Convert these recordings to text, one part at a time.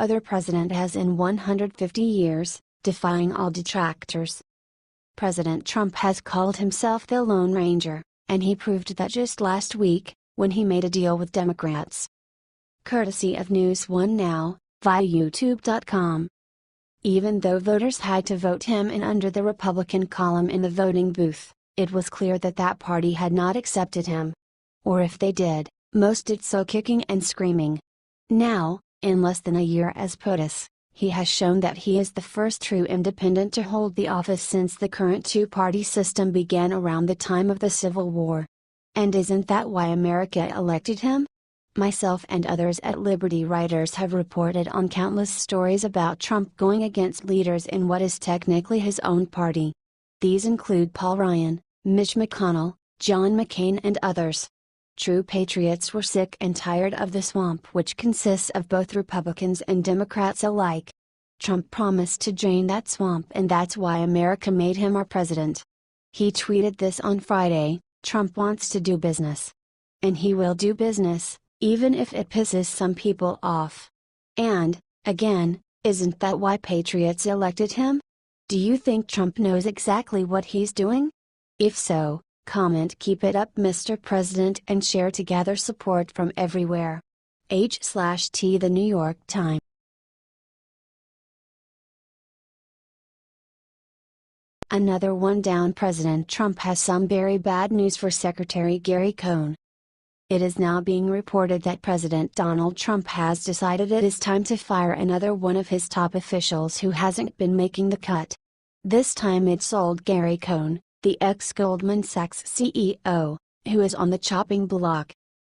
other president has in 150 years, defying all detractors. President Trump has called himself the Lone Ranger, and he proved that just last week, when he made a deal with Democrats. Courtesy of News One Now, via YouTube.com. Even though voters had to vote him in under the Republican column in the voting booth, it was clear that that party had not accepted him. Or if they did, most did so kicking and screaming. Now, in less than a year as POTUS, he has shown that he is the first true independent to hold the office since the current two-party system began around the time of the Civil War. And isn't that why America elected him? Myself and others at Liberty Writers have reported on countless stories about Trump going against leaders in what is technically his own party. These include Paul Ryan, Mitch McConnell, John McCain and others. True patriots were sick and tired of the swamp which consists of both Republicans and Democrats alike. Trump promised to drain that swamp, and that's why America made him our president. He tweeted this on Friday: "Trump wants to do business. And he will do business, even if it pisses some people off." And, again, isn't that why patriots elected him? Do you think Trump knows exactly what he's doing? If so, comment "Keep it up, Mr. President," and share to gather support from everywhere. H/T The New York Times. Another one down. President Trump has some very bad news for Secretary Gary Cohn. It is now being reported that President Donald Trump has decided it is time to fire another one of his top officials who hasn't been making the cut. This time it's old Gary Cohn, the ex-Goldman Sachs CEO, who is on the chopping block.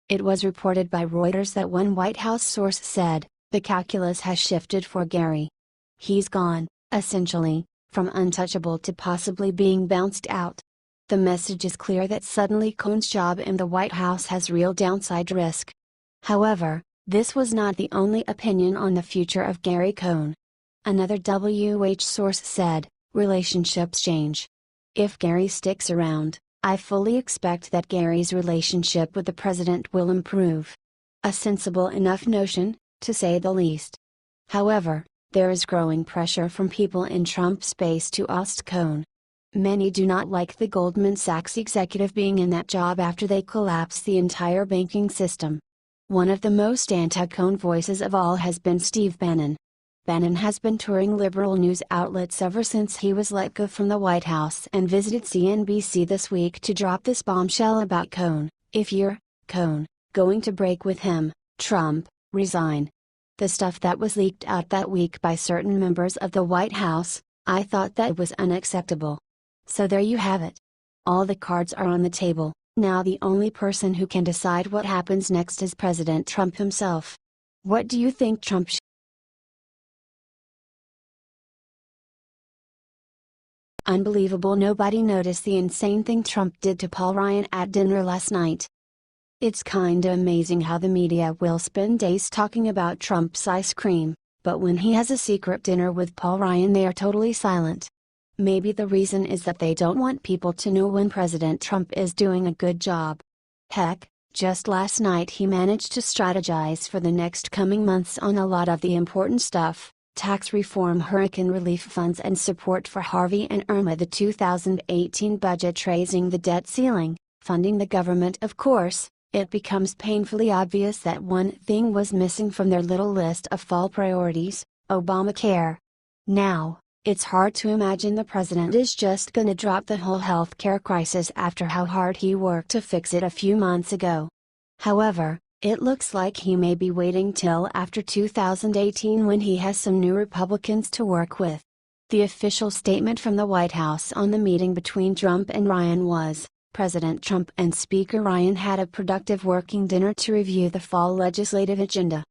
It was reported by Reuters that one White House source said, the calculus has shifted for Gary. He's gone, essentially, from untouchable to possibly being bounced out. The message is clear that suddenly Cohn's job in the White House has real downside risk. However, this was not the only opinion on the future of Gary Cohn. Another WH source said, relationships change. If Gary sticks around, I fully expect that Gary's relationship with the president will improve. A sensible enough notion, to say the least. However, there is growing pressure from people in Trump's base to oust Cohn. Many do not like the Goldman Sachs executive being in that job after they collapsed the entire banking system. One of the most anti-Cohn voices of all has been Steve Bannon. Bannon has been touring liberal news outlets ever since he was let go from the White House and visited CNBC this week to drop this bombshell about Cohn: "If you're, Cohn, going to break with him, Trump, resign." The stuff that was leaked out that week by certain members of the White House, I thought that was unacceptable. So there you have it. All the cards are on the table. Now the only person who can decide what happens next is President Trump himself. What do you think Trump should? Unbelievable, nobody noticed the insane thing Trump did to Paul Ryan at dinner last night. It's kinda amazing how the media will spend days talking about Trump's ice cream, but when he has a secret dinner with Paul Ryan they are totally silent. Maybe the reason is that they don't want people to know when President Trump is doing a good job. Heck, just last night he managed to strategize for the next coming months on a lot of the important stuff: tax reform, hurricane relief funds and support for Harvey and Irma, the 2018 budget, raising the debt ceiling, funding the government. Of course, it becomes painfully obvious that one thing was missing from their little list of fall priorities: Obamacare. Now, it's hard to imagine the president is just gonna drop the whole healthcare crisis after how hard he worked to fix it a few months ago. However, it looks like he may be waiting till after 2018 when he has some new Republicans to work with. The official statement from the White House on the meeting between Trump and Ryan was, President Trump and Speaker Ryan had a productive working dinner to review the fall legislative agenda.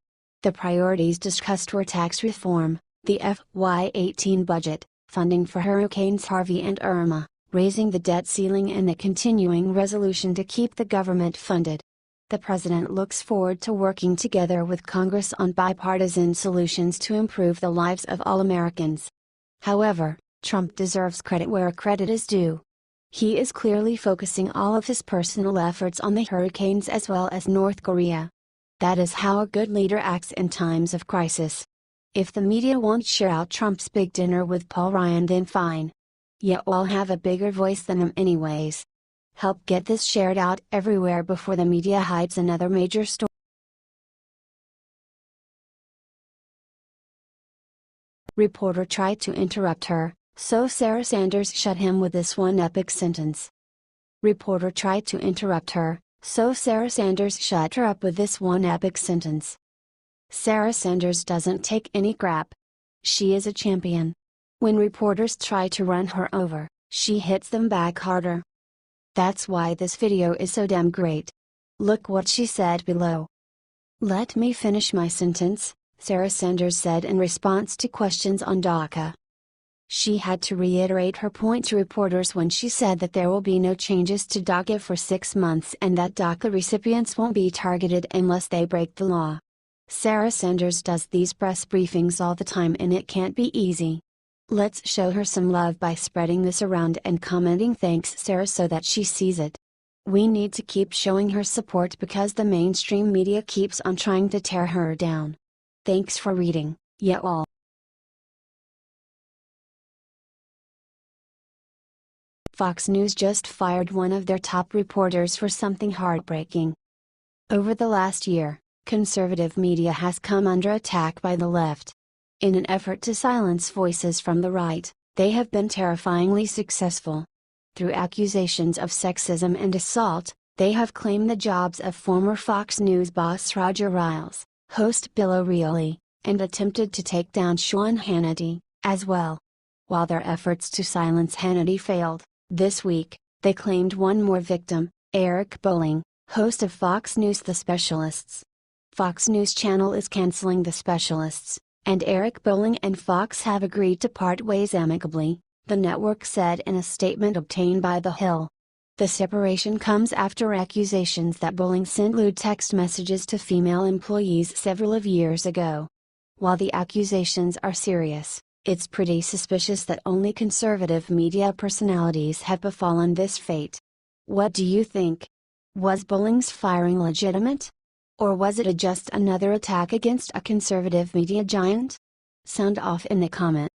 The priorities discussed were tax reform, the FY18 budget, funding for Hurricanes Harvey and Irma, raising the debt ceiling and the continuing resolution to keep the government funded. The president looks forward to working together with Congress on bipartisan solutions to improve the lives of all Americans. However, Trump deserves credit where credit is due. He is clearly focusing all of his personal efforts on the hurricanes as well as North Korea. That is how a good leader acts in times of crisis. If the media won't share out Trump's big dinner with Paul Ryan, then fine. You all have a bigger voice than him anyways. Help get this shared out everywhere before the media hides another major story. Reporter tried to interrupt her, so Sara Sanders shut him with this one epic sentence. Reporter tried to interrupt her, so Sara Sanders shut her up with this one epic sentence. Sara Sanders doesn't take any crap. She is a champion. When reporters try to run her over, she hits them back harder. That's why this video is so damn great. Look what she said below. Let me finish my sentence, Sara Sanders said in response to questions on DACA. She had to reiterate her point to reporters when she said that there will be no changes to DACA for 6 months and that DACA recipients won't be targeted unless they break the law. Sara Sanders does these press briefings all the time and it can't be easy. Let's show her some love by spreading this around and commenting "Thanks Sara" so that she sees it. We need to keep showing her support because the mainstream media keeps on trying to tear her down. Thanks for reading, ya all. Fox News just fired one of their top reporters for something heartbreaking. Over the last year, conservative media has come under attack by the left. In an effort to silence voices from the right, they have been terrifyingly successful. Through accusations of sexism and assault, they have claimed the jobs of former Fox News boss Roger Ailes, host Bill O'Reilly, and attempted to take down Sean Hannity, as well. While their efforts to silence Hannity failed, this week, they claimed one more victim, Eric Bolling, host of Fox News The Specialists. Fox News Channel is canceling The Specialists, and Eric Bolling and Fox have agreed to part ways amicably, the network said in a statement obtained by The Hill. The separation comes after accusations that Bolling sent lewd text messages to female employees several years ago. While the accusations are serious, it's pretty suspicious that only conservative media personalities have befallen this fate. What do you think? Was Bolling's firing legitimate? Or was it just another attack against a conservative media giant? Sound off in the comment.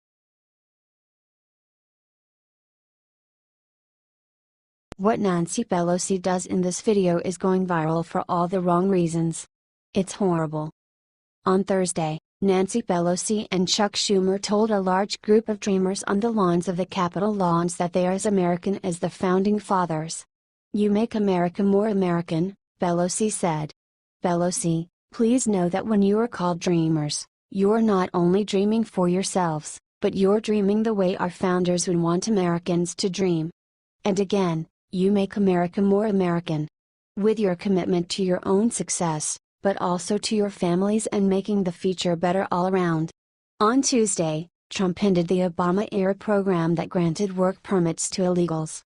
What Nancy Pelosi does in this video is going viral for all the wrong reasons. It's horrible. On Thursday, Nancy Pelosi and Chuck Schumer told a large group of dreamers on the lawns of the Capitol lawns that they are as American as the Founding Fathers. "You make America more American," Pelosi said. Pelosi, please know that when you are called dreamers, you're not only dreaming for yourselves, but you're dreaming the way our founders would want Americans to dream. And again, you make America more American. With your commitment to your own success, but also to your families and making the future better all around. On Tuesday, Trump ended the Obama-era program that granted work permits to illegals.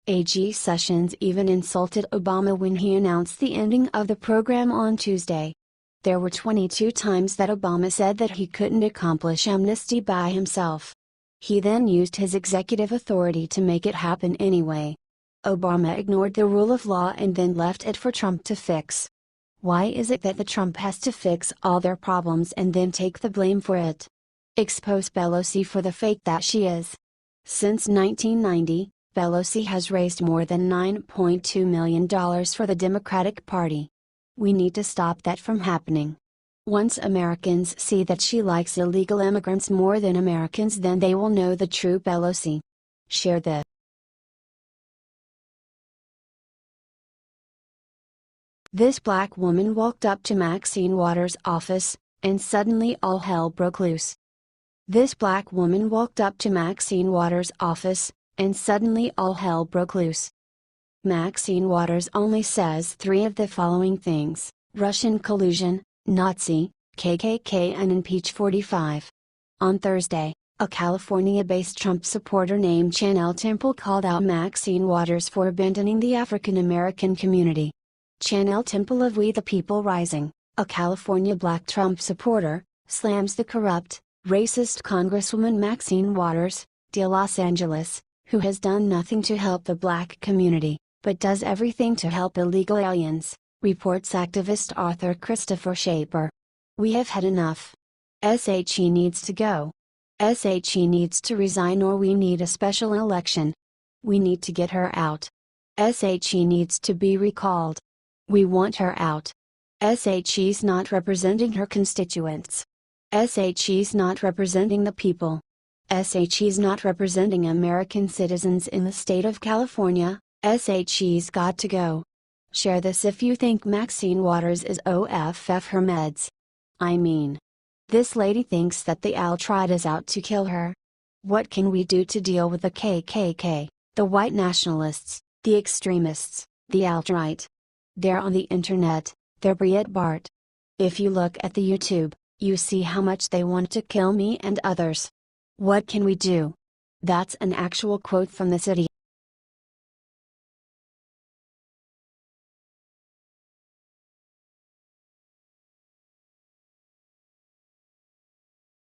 AG Sessions even insulted Obama when he announced the ending of the program on Tuesday. There were 22 times that Obama said that he couldn't accomplish amnesty by himself. He then used his executive authority to make it happen anyway. Obama ignored the rule of law and then left it for Trump to fix. Why is it that the Trump has to fix all their problems and then take the blame for it? Expose Pelosi for the fake that she is. Since 1990, Pelosi has raised more than $9.2 million for the Democratic Party. We need to stop that from happening. Once Americans see that she likes illegal immigrants more than Americans, then they will know the true Pelosi. Share this. This black woman walked up to Maxine Waters' office, and suddenly all hell broke loose. This black woman walked up to Maxine Waters' office, and suddenly all hell broke loose. Maxine Waters only says 3 of the following things: Russian collusion, Nazi, KKK and impeach 45. On Thursday, a California-based Trump supporter named Chanel Temple called out Maxine Waters for abandoning the African American community. Chanel Temple of We the People Rising, a California black Trump supporter, slams the corrupt, racist Congresswoman Maxine Waters, de Los Angeles, who has done nothing to help the black community, but does everything to help illegal aliens, reports activist author Christopher Shaper. "We have had enough. SHE needs to go. SHE needs to resign, or we need a special election. We need to get her out. SHE needs to be recalled. We want her out. SHE's not representing her constituents. SHE's not representing the people. SHE's not representing American citizens in the state of California. SHE's got to go. Share this if you think Maxine Waters is OFF her meds. I mean, this lady thinks that the alt-right is out to kill her. What can we do to deal with the KKK, the white nationalists, the extremists, the alt-right? They're on the internet, they're Breitbart. If you look at the YouTube, you see how much they want to kill me and others. What can we do? That's an actual quote from this idiot.